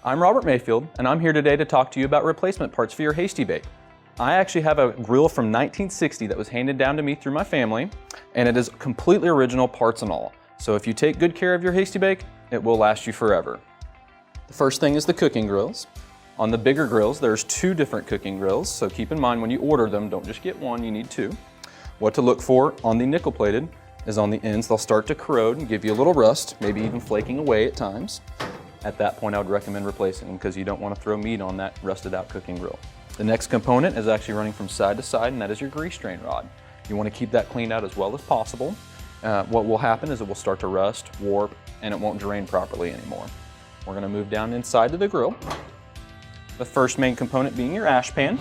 I'm Robert Mayfield, and I'm here today to talk to you about replacement parts for your Hasty Bake. I actually have a grill from 1960 that was handed down to me through my family, and it is completely original, parts and all. So if you take good care of your Hasty Bake, it will last you forever. The first thing is the cooking grills. On the bigger grills, there's 2 different cooking grills, so keep in mind when you order them, don't just get one, you need 2. What to look for on the nickel plated is on the ends, they'll start to corrode and give you a little rust, maybe even flaking away at times. At that point, I would recommend replacing them because you don't want to throw meat on that rusted out cooking grill. The next component is actually running from side to side, and that is your grease drain rod. You want to keep that cleaned out as well as possible. What will happen is it will start to rust, warp, and it won't drain properly anymore. We're going to move down inside to the grill. The first main component being your ash pan.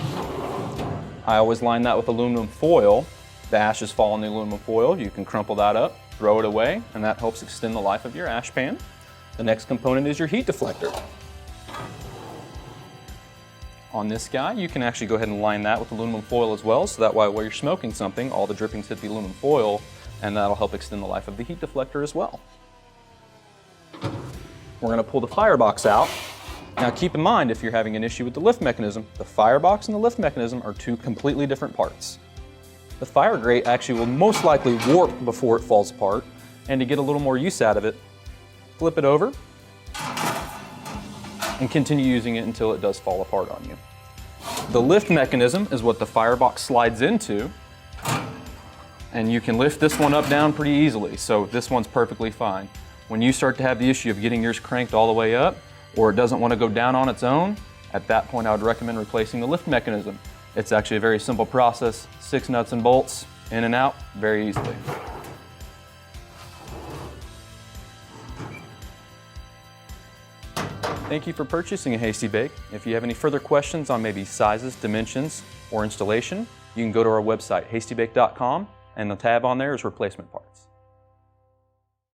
I always line that with aluminum foil. The ashes fall on the aluminum foil. You can crumple that up, throw it away, and that helps extend the life of your ash pan. The next component is your heat deflector. On this guy, you can actually go ahead and line that with aluminum foil as well, so that way while you're smoking something, all the drippings hit the aluminum foil, and that'll help extend the life of the heat deflector as well. We're going to pull the firebox out. Now keep in mind, if you're having an issue with the lift mechanism, the firebox and the lift mechanism are 2 completely different parts. The fire grate actually will most likely warp before it falls apart, and to get a little more use out of it, flip it over and continue using it until it does fall apart on you. The lift mechanism is what the firebox slides into, and you can lift this one up down pretty easily, so this one's perfectly fine. When you start to have the issue of getting yours cranked all the way up, or it doesn't want to go down on its own, at that point I would recommend replacing the lift mechanism. It's actually a very simple process, 6 nuts and bolts, in and out, very easily. Thank you for purchasing a Hasty Bake. If you have any further questions on maybe sizes, dimensions, or installation, you can go to our website, hastybake.com, and the tab on there is replacement parts.